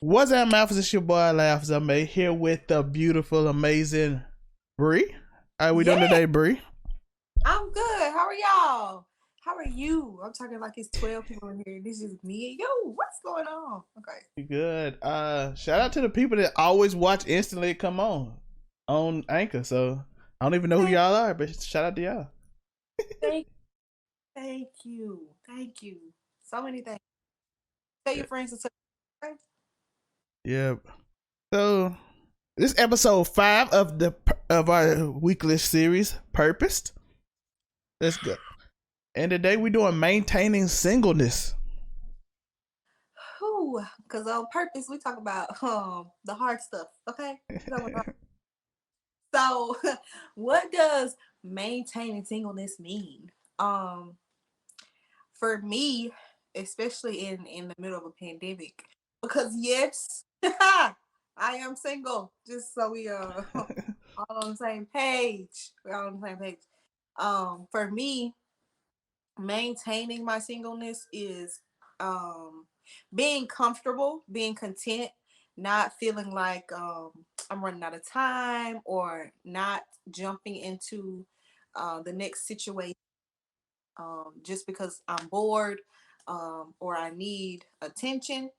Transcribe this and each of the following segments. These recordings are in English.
What's up, Mouth? It's your boy Laughs. I'm here with the beautiful, amazing Bree. How we doing Yeah, today, Bree? I'm good. How are y'all? How are you? I'm talking like it's 12 people in here. This is me and yo. What's going on? Okay. Good. Shout out to the people that always watch instantly come on Anchor. So I don't even know who Thank, y'all are, but shout out to y'all. thank, thank you. Thank you. So many things. Tell your friends to tell. Yep. So this episode 5 of our weekly series, Purposed. Let's go. And today we doing maintaining singleness. Whew. Because on purpose, we talk about the hard stuff. Okay. We talk about so, what does maintaining singleness mean? Um, for me, especially in the middle of a pandemic, because yes, I am single. Just so we all on the same page. We're all on the same page. For me, maintaining my singleness is um being comfortable, being content, not feeling like I'm running out of time or not jumping into the next situation just because I'm bored or I need attention.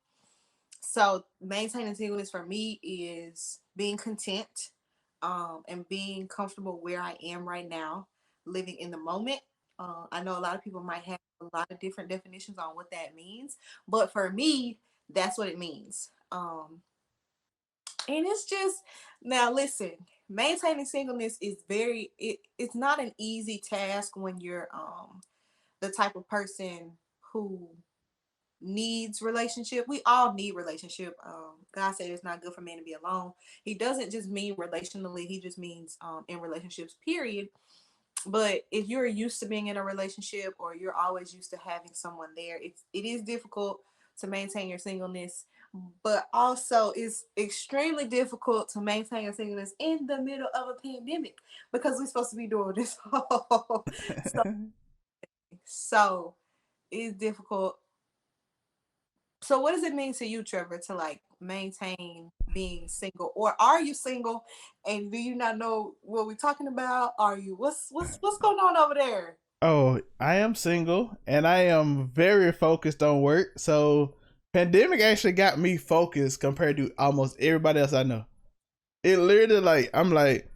So maintaining singleness for me is being content and being comfortable where I am right now, living in the moment. I know a lot of people might have a lot of different definitions on what that means, but for me, that's what it means. And it's just now listen, maintaining singleness is it's not an easy task when you're the type of person who needs relationship. We all need relationship. God said it's not good for man to be alone. He doesn't just mean relationally, he just means in relationships, period. But if you're used to being in a relationship or you're always used to having someone there, it is difficult to maintain your singleness. But also it's extremely difficult to maintain your singleness in the middle of a pandemic because we're supposed to be doing this so so it's difficult. So what does it mean to you, Trevor, to like maintain being single? Or are you single and do you not know what we're talking about? Are you what's going on over there? Oh, I am single and I am very focused on work. So pandemic actually got me focused compared to almost everybody else I know. It literally I'm like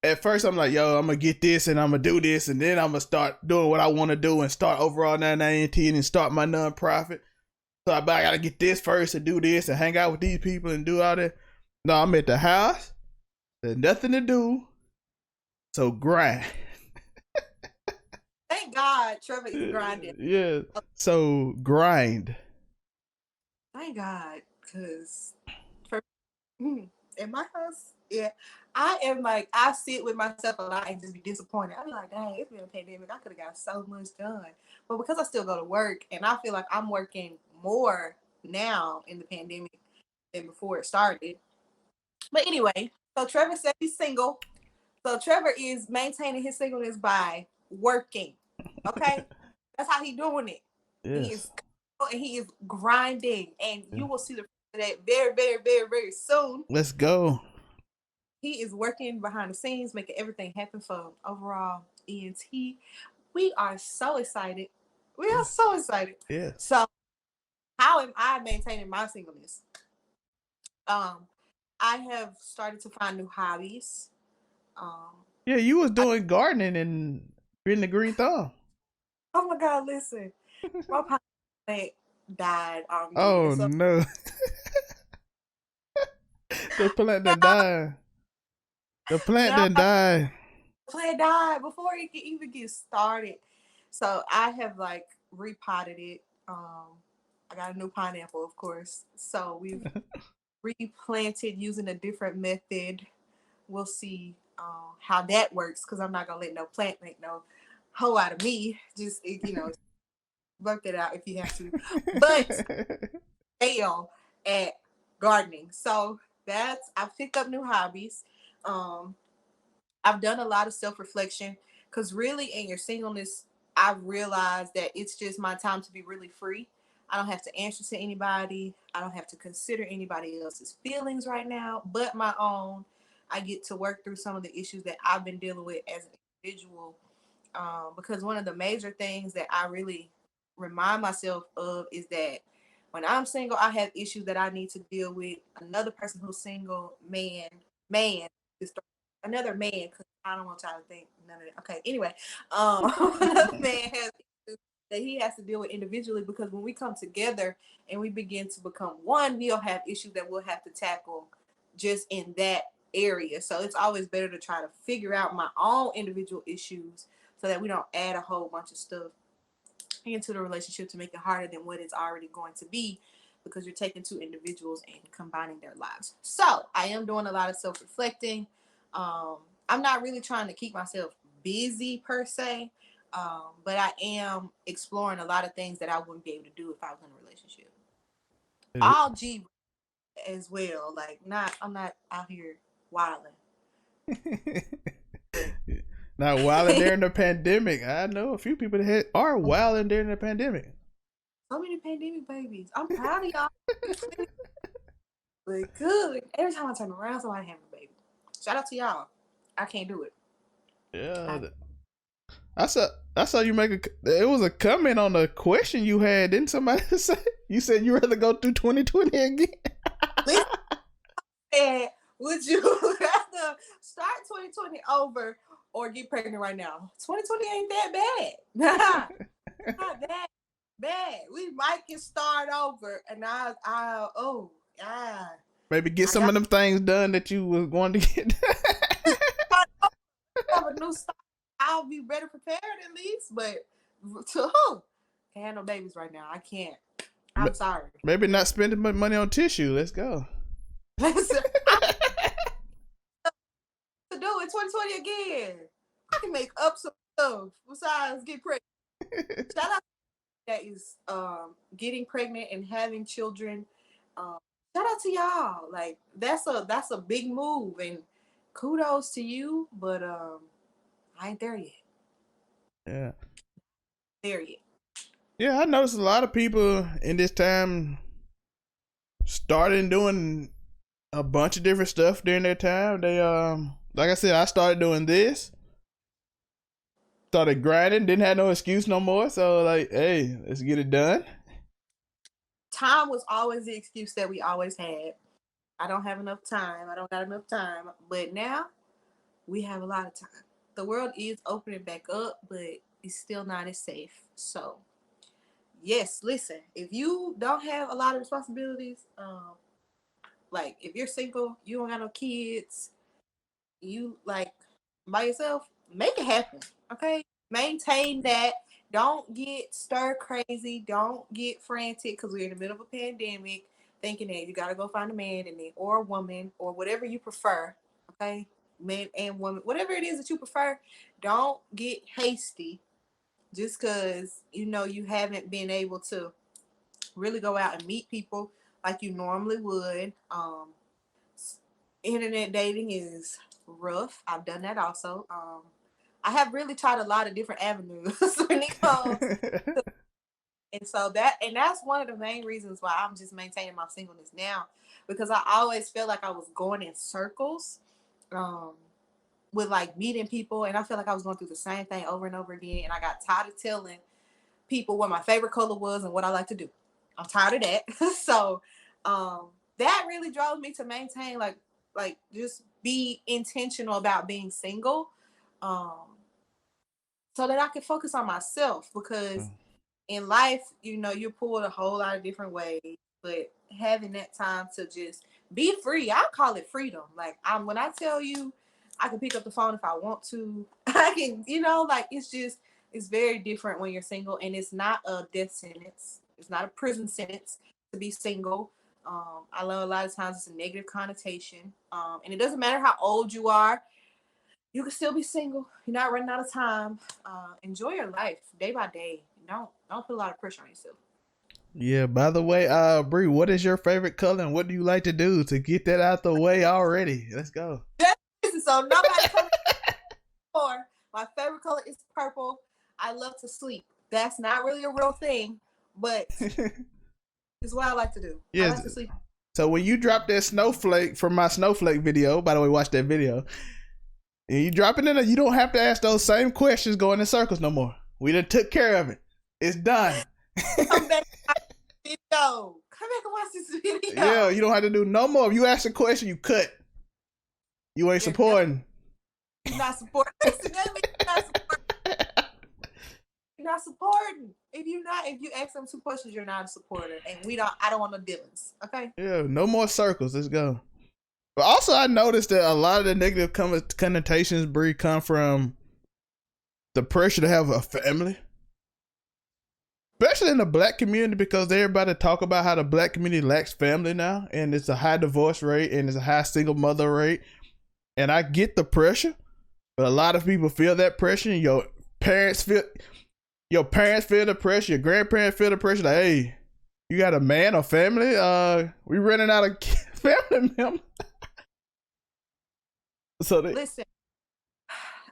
at first I'm like, yo, I'm gonna get this and I'm gonna do this and then I'm gonna start doing what I want to do and start overall 99NT and start my nonprofit. So I gotta get this first and do this and hang out with these people and do all that. No, I'm at the house. There's nothing to do. So grind. Thank God Trevor is grinding. Yeah. So grind. Thank God. Cause for in my house, yeah, I am like I sit with myself a lot and just be disappointed. I'm like, dang, it's been a pandemic. I could have got so much done. But because I still go to work and I feel like I'm working more now in the pandemic than before it started. But anyway, so Trevor said he's single. So Trevor is maintaining his singleness by working. Okay? That's how he's doing it. He Yes. is and he is grinding. And you will see the fruit of that very, very, very, very soon. Let's go. He is working behind the scenes, making everything happen for overall ENT. We are so excited. We are Yes. so excited. Yes. So how am I maintaining my singleness? Um, I have started to find new hobbies. Um, Yeah, you was I, doing gardening and being the green thumb. oh my God, listen, my plant died on me, and Oh so no. The plant now, that died. The plant now that died. the plant died before it could even get started. So I have like repotted it. I got a new pineapple, of course. So we've replanted using a different method. We'll see how that works because I'm not gonna let no plant make no hoe out of me. Just work it out if you have to. But fail at gardening. So that's I've picked up new hobbies. Um, I've done a lot of self reflection because really in your singleness, I've realized that it's just my time to be really free. I don't have to answer to anybody. I don't have to consider anybody else's feelings right now, but my own. I get to work through some of the issues that I've been dealing with as an individual. Because one of the major things that I really remind myself of is that when I'm single, I have issues that I need to deal with. Another person who's single, man, is another man, because I don't want y'all to think none of that. Okay, anyway, another man has issues that he has to deal with individually, because when we come together and we begin to become one, we'll have issues that we'll have to tackle just in that area. So it's always better to try to figure out my own individual issues so that we don't add a whole bunch of stuff into the relationship to make it harder than what it's already going to be, because you're taking two individuals and combining their lives. So I am doing a lot of self-reflecting. I'm not really trying to keep myself busy per se, but I am exploring a lot of things that I wouldn't be able to do if I was in a relationship. All G as well. Like, I'm not out here wilding. Not wilding during the pandemic. I know a few people that are wilding during the pandemic. So many pandemic babies. I'm proud of y'all. But good. Every time I turn around, somebody having a baby. Shout out to y'all. I can't do it. Yeah, I saw you make it was a comment on the question you had. Didn't somebody say you said you rather go through 2020 again? And would you rather start 2020 over or get pregnant right now? 2020 ain't that bad. Not that bad. We might get start over, and Maybe get some of them things done that you was going to get. Have a new start. I'll be better prepared at least, but to who? Can't have no babies right now. I can't. I'm sorry. Maybe not spending money on tissue. Let's go. Listen, to do in 2020 again. I can make up some stuff besides get pregnant. Shout out that is getting pregnant and having children. Shout out to y'all. Like that's a big move, and kudos to you, but I ain't there yet. Yeah. There yet. Yeah, I noticed a lot of people in this time started doing a bunch of different stuff during their time. They like I said, I started doing this. Started grinding, didn't have no excuse no more. So like, hey, let's get it done. Time was always the excuse that we always had. I don't have enough time. I don't got enough time. But now we have a lot of time. The world is opening back up, but it's still not as safe. So yes, listen, if you don't have a lot of responsibilities, like if you're single, you don't got no kids, you like by yourself, make it happen. Okay? Maintain that. Don't get stir crazy. Don't get frantic because we're in the middle of a pandemic thinking that you gotta go find a man and then or a woman or whatever you prefer. Okay? Man and woman, whatever it is that you prefer, don't get hasty just because you know you haven't been able to really go out and meet people like you normally would. Internet dating is rough. I've done that also. I have really tried a lot of different avenues when it comes, and so that's one of the main reasons why I'm just maintaining my singleness now, because I always felt like I was going in circles, um, with like meeting people, and I feel like I was going through the same thing over and over again, and I got tired of telling people what my favorite color was and what I like to do. I'm tired of that. So that really drove me to maintain like just be intentional about being single, um, so that I can focus on myself, because in life, you know, you're pulled a whole lot of different ways, but having that time to just be free, I call it freedom. Like when I tell you I can pick up the phone if I want to, I can, you know, like it's very different when you're single, and it's not a death sentence. It's not a prison sentence to be single. I know a lot of times it's a negative connotation. And it doesn't matter how old you are, you can still be single. You're not running out of time. Enjoy your life day by day. Don't put a lot of pressure on yourself. Yeah, by the way, Bree, what is your favorite color and what do you like to do to get that out the way already? Let's go. So nobody coming for my favorite color is purple. I love to sleep. That's not really a real thing, but It's what I like to do. I Yes. like to sleep. So when you drop that snowflake from my snowflake video, by the way, watch that video. And you drop it in there, you don't have to ask those same questions going in circles no more. We done took care of it. It's done. Come back and watch this video. Come back and watch this video. Yeah, you don't have to do no more. If you ask a question, you cut. You ain't supporting. You're not supporting. Listen, that means you're not supporting. You're not supporting. If you ask them 2 questions, you're not a supporter. And I don't want no dealings. Okay? Yeah, no more circles. Let's go. But also, I noticed that a lot of the negative connotations, Bree, come from the pressure to have a family, especially in the black community, because everybody talk about how the black community lacks family now, and it's a high divorce rate and it's a high single mother rate. And I get the pressure, but a lot of people feel that pressure. And your parents feel the pressure. Your grandparents feel the pressure. Like, hey, you got a man or family? We running out of family members. So Listen,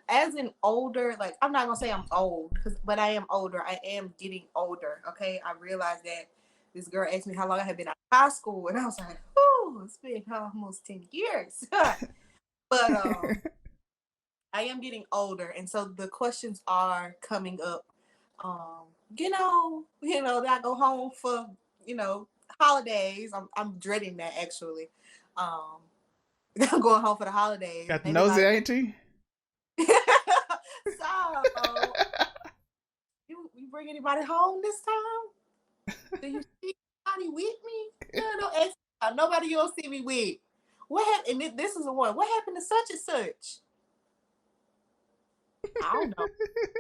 as an older, like I'm not gonna say I'm old, but I am older. I am getting older. Okay, I realized that this girl asked me how long I had been out of high school, and I was like, "Oh, it's been almost 10 years." But I am getting older, and so the questions are coming up. That I go home for holidays. I'm dreading that actually. Um, I'm going home for the holidays. got the Maybe nosy like auntie. so. You bring anybody home this time? Do you see anybody with me? No, don't ask nobody you don't see me with. What happened? And this is the one. What happened to such and such? I don't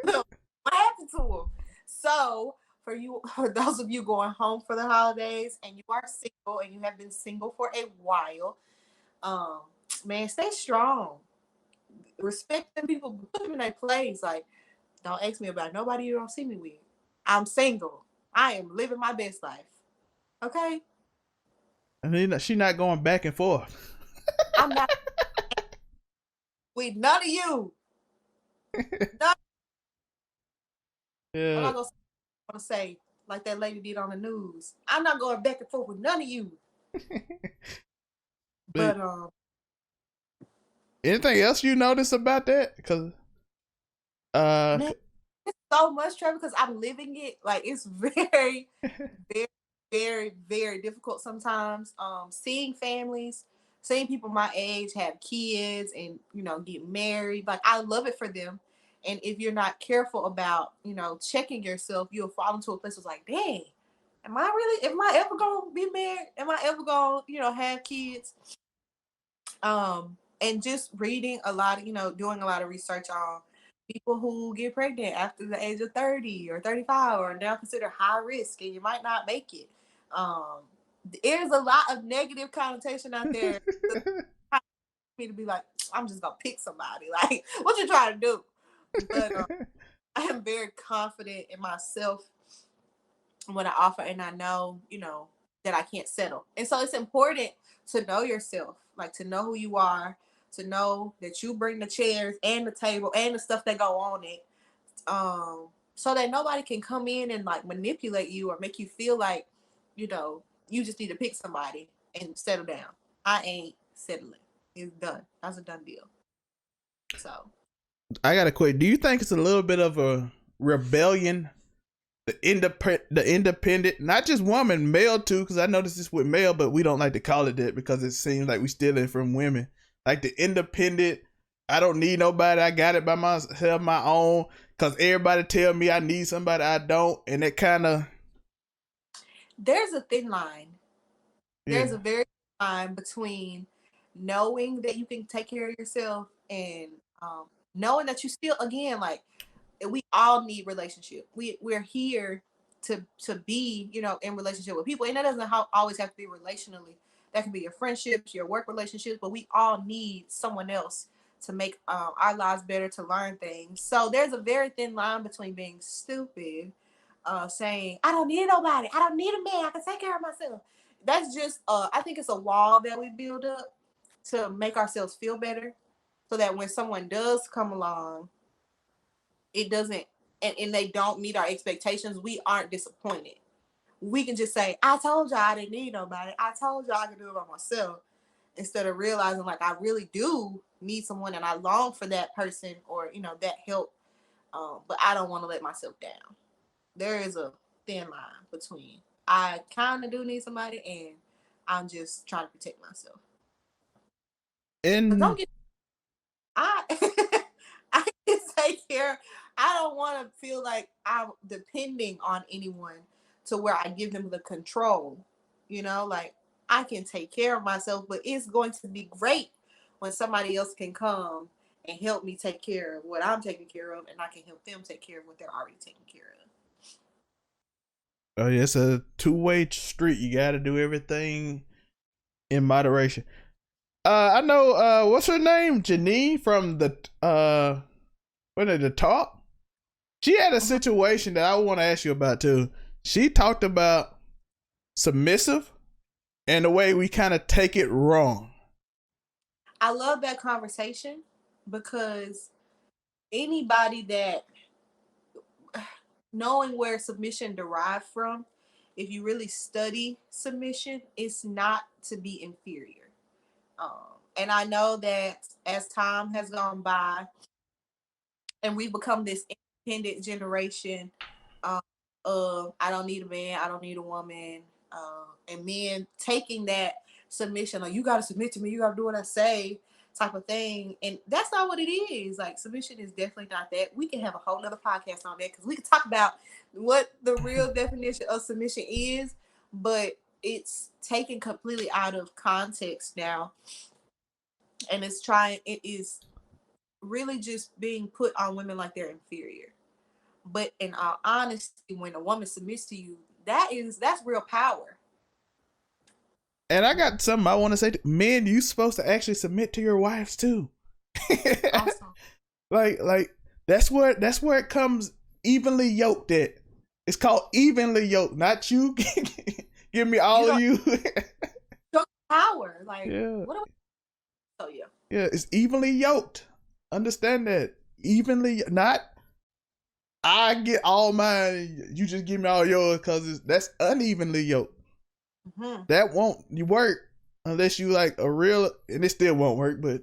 know. What happened to him? So for those of you going home for the holidays and you are single and you have been single for a while, man, stay strong. Respect them people, put them in their place. Like, don't ask me about nobody you don't see me with. I'm single. I am living my best life. Okay? I mean, she not going back and forth. I'm not with none of you. None. I'm Yeah. not gonna say like that lady did on the news. I'm not going back and forth with none of you. But anything else you notice about that? Because man, it's so much trouble because I'm living it. Like it's very, very, very, very difficult sometimes. Seeing families, seeing people my age have kids and get married. Like I love it for them. And if you're not careful about, checking yourself, you'll fall into a place that's like, dang, am I ever gonna be married? Am I ever gonna, have kids? And just reading a lot, doing a lot of research on people who get pregnant after the age of 30 or 35 or now considered high risk and you might not make it. There's a lot of negative connotation out there for me to be like, I'm just gonna pick somebody. Like, what you trying to do? But I am very confident in myself when I offer and I know, that I can't settle. And so it's important to know yourself, like to know who you are, to know that you bring the chairs and the table and the stuff that go on it. So that nobody can come in and like manipulate you or make you feel like, you just need to pick somebody and settle down. I ain't settling. It's done. That's a done deal. So I got a question. Do you think it's a little bit of a rebellion? The independent, not just woman, male too, because I noticed this with male, but we don't like to call it that because it seems like we stealing from women. Like the independent, I don't need nobody. I got it by myself, my own. Because everybody tell me I need somebody, I don't, and it kind of. There's a thin line. Yeah. There's a very thin line between knowing that you can take care of yourself and knowing that you still, again, like we all need relationship. We're here to be, in relationship with people, and that doesn't always have to be relationally. That can be your friendships, your work relationships, but we all need someone else to make our lives better, to learn things. So there's a very thin line between being stupid, saying I don't need nobody, I don't need a man, I can take care of myself. That's just I think it's a wall that we build up to make ourselves feel better, so that when someone does come along, it doesn't, and they don't meet our expectations, we aren't disappointed. we can just say, I told y'all I didn't need nobody. I told y'all I could do it by myself. Instead of realizing like I really do need someone and I long for that person or, that help. But I don't want to let myself down. There is a thin line between I kind of do need somebody and I'm just trying to protect myself. But don't And get I I can take care. I don't want to feel like I'm depending on anyone to where I give them the control. Like I can take care of myself, but it's going to be great when somebody else can come and help me take care of what I'm taking care of, and I can help them take care of what they're already taking care of. oh yeah, it's a two-way street. You got to do everything in moderation. I know. What's her name? Janine from the what is the talk? She had a situation that I want to ask you about too. She talked about submissive and the way we kind of take it wrong. I love that conversation because anybody that knowing where submission derived from, if you really study submission, it's not to be inferior. And I know that as time has gone by and we've become this independent generation, um, of I don't need a man, I don't need a woman, and men taking that submission, like you got to submit to me, you got to do what I say, type of thing, and that's not what it is. Like submission is definitely not that. We can have a whole nother podcast on that because we can talk about what the real definition of submission is, but it's taken completely out of context now, and it is really just being put on women like they're inferior. But in all honesty, when a woman submits to you, that's real power. And I got something I want to say. Men, you supposed to actually submit to your wives too. Awesome. like that's where it comes evenly yoked at. It's called evenly yoked, not you. Give me all of you. Power. Like Yeah. what do we tell you? Yeah, it's evenly yoked. Understand that. Evenly, not I get all mine, you just give me all yours, because that's unevenly yoked. Mm-hmm. That won't work unless you like a real, and it still won't work, but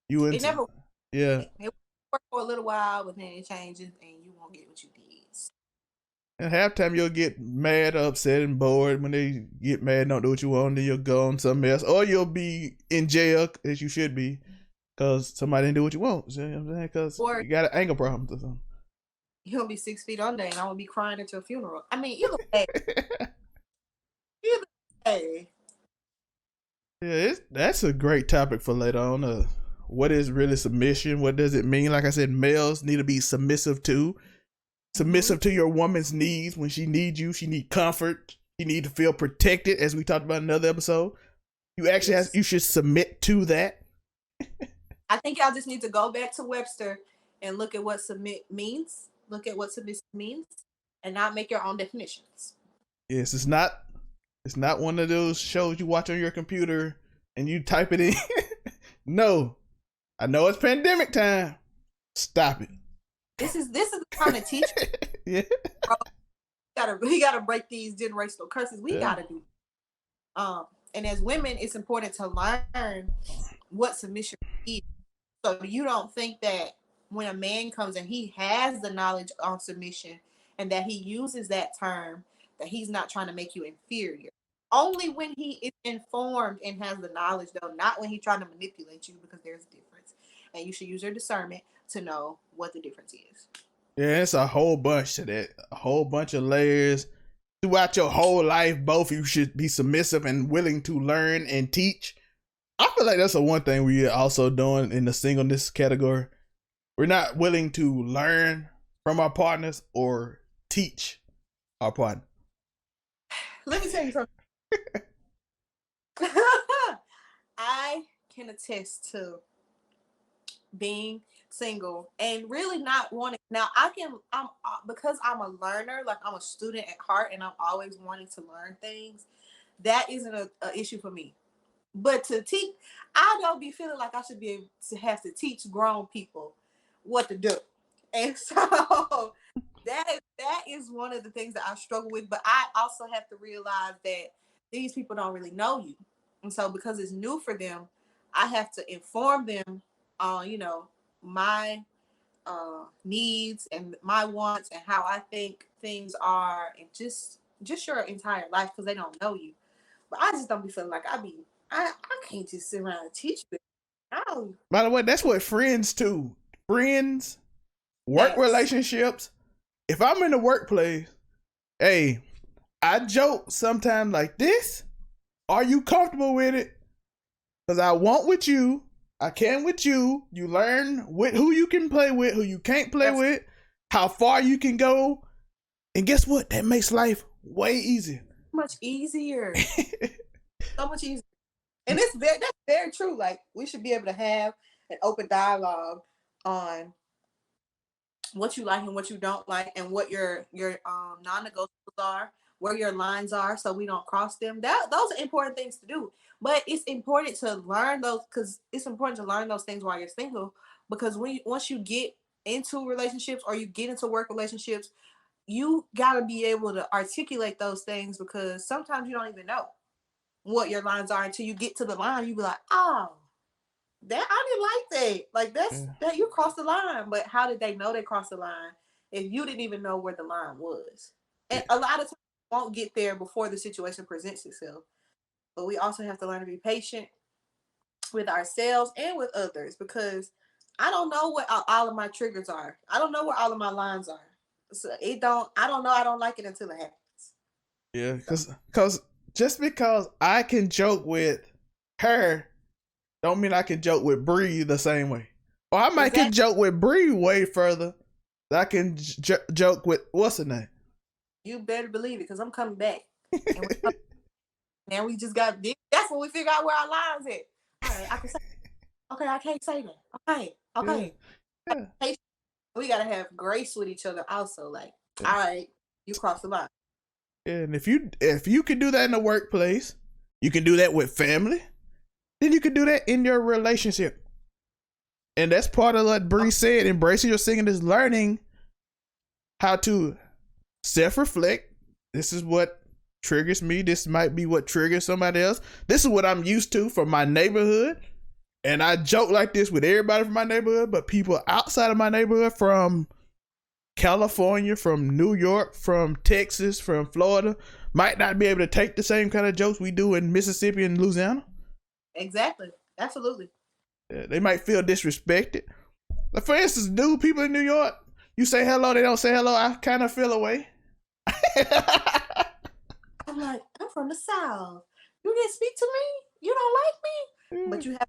you It into, never yeah. it worked for a little while, but then it changes and you won't get what you need. And halftime you'll get mad, upset, and bored. When they get mad, don't do what you want, then you'll go on something else, or you'll be in jail as you should be, because somebody didn't do what you want. You know what I'm saying? Because you got an anger problem or something. You'll be 6 feet under, and I will be crying at your funeral. I mean, either way, either way. Yeah, that's a great topic for later on. What is really submission? What does it mean? Like I said, males need to be submissive too. Submissive to your woman's needs. When she needs you, she need comfort. She need to feel protected, as we talked about in another episode. You actually you should submit to that. I think y'all just need to go back to Webster and look at what submit means. Look at what submit means, and not make your own definitions. Yes, it's not one of those shows you watch on your computer and you type it in. No, I know it's pandemic time. Stop it. This is the kind of teacher. Yeah. We gotta break these generational curses. We gotta do. And as women, it's important to learn what submission is. So you don't think that when a man comes and he has the knowledge on submission and that he uses that term, that he's not trying to make you inferior. Only when he is informed and has the knowledge, though, not when he's trying to manipulate you, because there's a difference. And you should use your discernment to know what the difference is. Yeah, it's a whole bunch to that. A whole bunch of layers. Throughout your whole life, both of you should be submissive and willing to learn and teach. I feel like that's the one thing we are also doing in the singleness category. We're not willing to learn from our partners or teach our partner. Let me tell you something. I can attest to being single and really not wanting. Now I'm because I'm a learner, like I'm a student at heart, and I'm always wanting to learn things. That isn't a issue for me. But to teach, I don't be feeling like I should be able to have to teach grown people what to do. And so that is one of the things that I struggle with. But I also have to realize that these people don't really know you, and so because it's new for them, I have to inform them on my needs and my wants and how I think things are, and just your entire life because they don't know you. But I just don't be feeling like I can't just sit around and teach you. I don't. By the way, that's what friends too. Friends, work Facts. relationships. If I'm in the workplace, hey, I joke sometimes like this. Are you comfortable with it? Because I want with you. I can with you. You learn with who you can play with, who you can't play That's with, how far you can go. And guess what? That makes life way easier. much easier. So much easier. And that's very true. Like we should be able to have an open dialogue on what you like and what you don't like, and what your non-negotiables are, where your lines are, so we don't cross them. Those are important things to do. But it's important to learn those because it's important to learn those things while you're single. Because once you get into relationships or you get into work relationships, you got to be able to articulate those things because sometimes you don't even know what your lines are until you get to the line. You be like, oh, that I didn't like that. Like that's Yeah. that you crossed the line. But how did they know they crossed the line if you didn't even know where the line was? And a lot of times you won't get there before the situation presents itself. But we also have to learn to be patient with ourselves and with others because I don't know what all of my triggers are. I don't know where all of my lines are. So I don't know I don't like it until it happens. Yeah, So cause just because I can joke with her, don't mean I can joke with Bree the same way. Or I might can exactly. joke with Bree way further than I can joke with what's her name. You better believe it because I'm coming back. And now we just got that's when we figure out where our lines at. All right, I can say okay, I can't say that. Okay, Yeah, okay. yeah, We gotta have grace with each other also. Like, yeah. all right, you cross the line. Yeah. And if you can do that in the workplace, you can do that with family. Then you can do that in your relationship. And that's part of what Bree said. Embracing your singing is learning how to self-reflect. This is what triggers me. This might be what triggers somebody else. This is what I'm used to from my neighborhood. And I joke like this with everybody from my neighborhood, but people outside of my neighborhood from California, from New York, from Texas, from Florida might not be able to take the same kind of jokes we do in Mississippi and Louisiana. Exactly. Absolutely. They might feel disrespected. Like for instance, dude, people in New York, you say hello, they don't say hello. I kind of feel away. I'm like, I'm from the South. You didn't speak to me. You don't like me. Yeah, But you have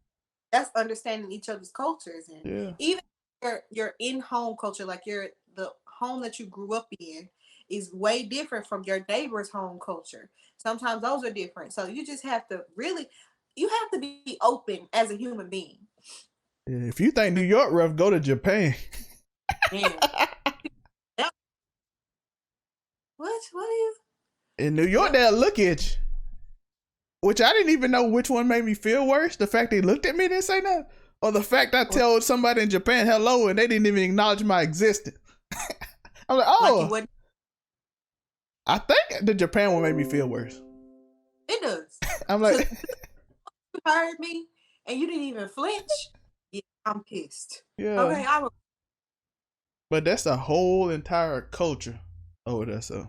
that's understanding each other's cultures and yeah, even your in home culture, like the home that you grew up in is way different from your neighbor's home culture. Sometimes those are different. So you just have to really you have to be open as a human being. yeah. If you think New York rough, go to Japan. Man. That, what are you? In New York, What they'll look at you. Which I didn't even know which one made me feel worse. The fact they looked at me and didn't say nothing. Or the fact I told somebody in Japan hello and they didn't even acknowledge my existence. I'm like, like you oh, wouldn't I think the Japan one made me feel worse. it does. I'm Because like, you heard me and you didn't even flinch. Yeah, I'm pissed. yeah. Okay, I But that's a whole entire culture over there. So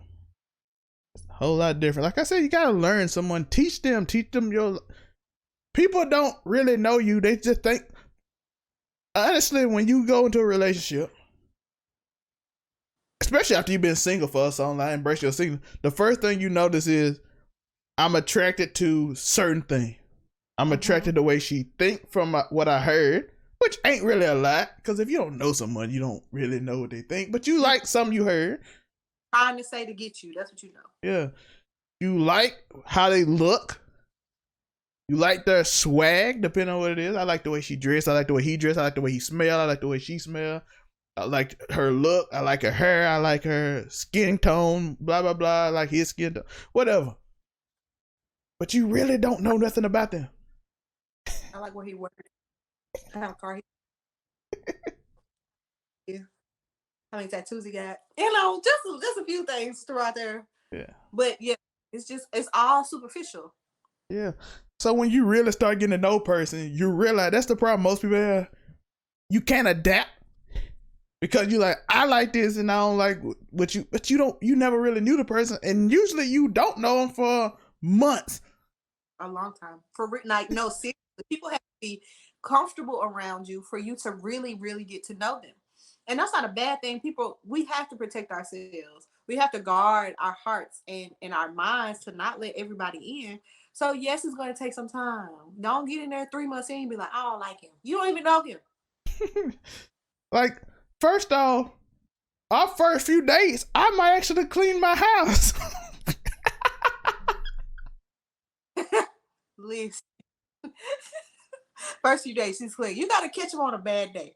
it's a whole lot different. Like I said, you got to learn someone. Teach them your. People don't really know you. They just think. Honestly, when you go into a relationship, especially after you've been single for so long, I embrace your single. The first thing you notice is I'm attracted to certain things. I'm attracted to the way she think from what I heard, which ain't really a lot. Because if you don't know someone, you don't really know what they think. But you like something you heard. trying to say to get you. That's what you know. Yeah. You like how they look. You like their swag, depending on what it is. I like the way she dressed. I like the way he dressed. I like the way he smelled. I like the way she smelled. I like her look. I like her hair. I like her skin tone. Blah blah blah. I like his skin tone. Whatever. But you really don't know nothing about them. I like where he worked. What kind of car he yeah. how many tattoos he got. Just a few things throughout there. Yeah. But yeah, it's all superficial. Yeah. So when you really start getting to know a person, you realize that's the problem most people have. You can't adapt because you like, I like this and I don't like what you, but you never really knew the person, and usually you don't know them for months. A long time. Like, no, seriously, people have to be comfortable around you for you to really, really get to know them. And that's not a bad thing. People, we have to protect ourselves. We have to guard our hearts and our minds to not let everybody in. So yes, it's going to take some time. Don't get in there 3 months in and be like, I don't like him. You don't even know him. Like, first off, our first few dates, I might actually clean my house. Listen. First few days, she's clean. You got to catch him on a bad day.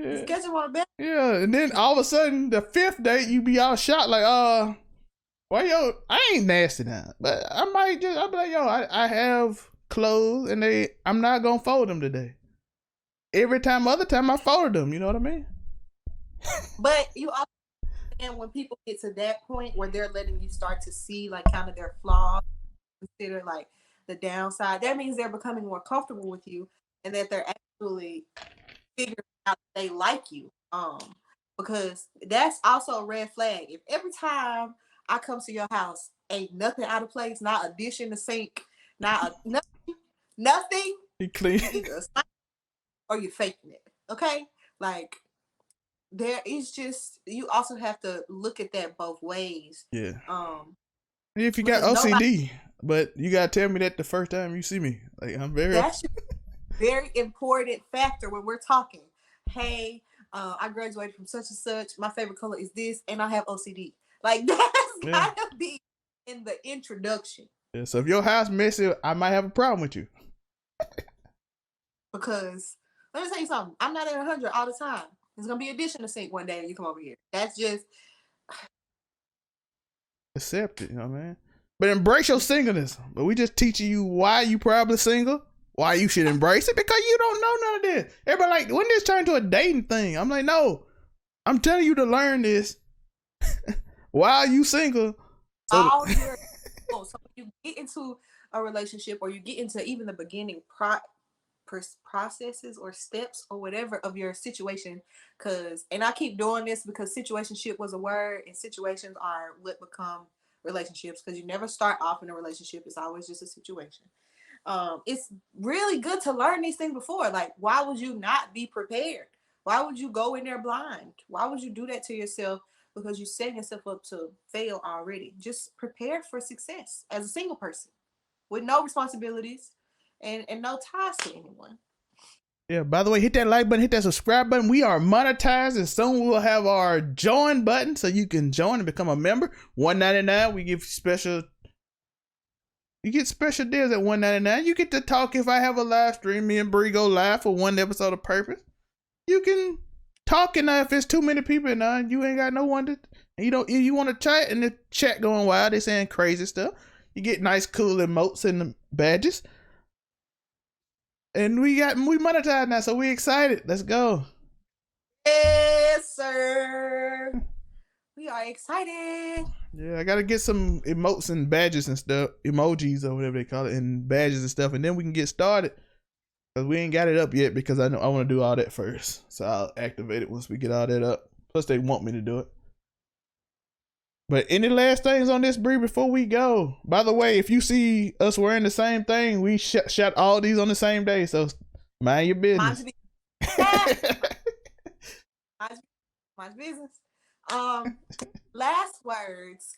Yeah. Just catch him on a bad day. Yeah, and then all of a sudden, the fifth date, you be all shot like, well, yo, I ain't nasty now, but I'll be like, yo, I have clothes and I'm not gonna fold them today. Other time I folded them, you know what I mean? But you also, and when people get to that point where they're letting you start to see like kind of their flaws, consider like the downside, that means they're becoming more comfortable with you and that they're actually figuring out they like you. Because that's also a red flag. If every time I come to your house, ain't nothing out of place, not a dish in the sink, nothing, You clean. or you're faking it. Okay? Like there is just, you also have to look at that both ways. Yeah. If you got because OCD, but you gotta tell me that the first time you see me. Like, I'm very that's a very important factor when we're talking. Hey, I graduated from such and such. My favorite color is this, and I have OCD. Like that's gotta be in the introduction. Yeah, so if your house messy, I might have a problem with you. Because let me tell you something. I'm not at 100 all the time. There's gonna be a dish in the sink one day, and you come over here. That's just Accept it, you know what I mean? But embrace your singleness. But we just teaching you why you probably single, why you should embrace it, because you don't know none of this. Everybody like, when this turn to a dating thing? I'm like, no. I'm telling you to learn this while you single. all your so when you get into a relationship or you get into even the beginning processes or steps or whatever of your situation, and I keep doing this because situationship was a word and situations are what become relationships, because you never start off in a relationship, it's always just a situation. It's really good to learn these things before. Like, why would you not be prepared? Why would you go in there blind? Why would you do that to yourself? Because you're setting yourself up to fail already. Just prepare for success as a single person with no responsibilities and no ties to anyone. Yeah, by the way, hit that like button, hit that subscribe button. We are monetized, and soon we will have our join button so you can join and become a member. $1.99. We give special. You get special deals at $1.99. You get to talk if I have a live stream. Me and Bree go live for one episode of Purpose. You can talk, and if it's too many people, and you ain't got no one to. If you want to chat and the chat going wild, they saying crazy stuff. You get nice, cool emotes and the badges. And we monetized now, so we excited. Let's go. Yes, sir. We are excited. Yeah, I gotta get some emotes and badges and stuff, emojis or whatever they call it, and badges and stuff, and then we can get started. Cause we ain't got it up yet because I know I want to do all that first. So I'll activate it once we get all that up. Plus they want me to do it. But any last things on this, Bree, before we go? By the way, if you see us wearing the same thing, we shot all these on the same day. So mind your business. Mind business. Last words.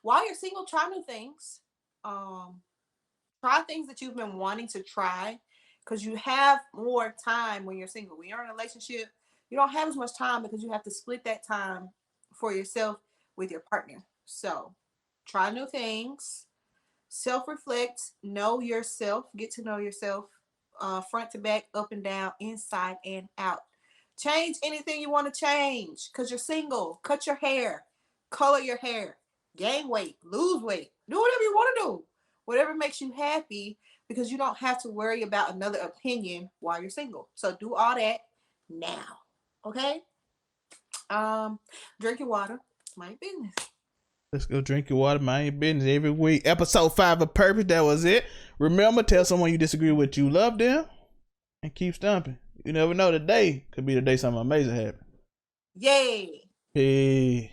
While you're single, try new things. Try things that you've been wanting to try, because you have more time when you're single. When you're in a relationship, you don't have as much time because you have to split that time for yourself with your partner. So try new things, self-reflect, know yourself, get to know yourself, front to back, up and down, inside and out. Change anything you want to change because you're single. Cut your hair, color your hair, gain weight, lose weight, do whatever you want to do, whatever makes you happy, because you don't have to worry about another opinion while you're single. So do all that now. Okay? Drink your water. My business. Let's go drink your water, mind your business every week. Episode 5 of Purpose. That was it. Remember, tell someone you disagree with you love them and keep stumping. You never know, today could be the day something amazing happens. Yay. Hey.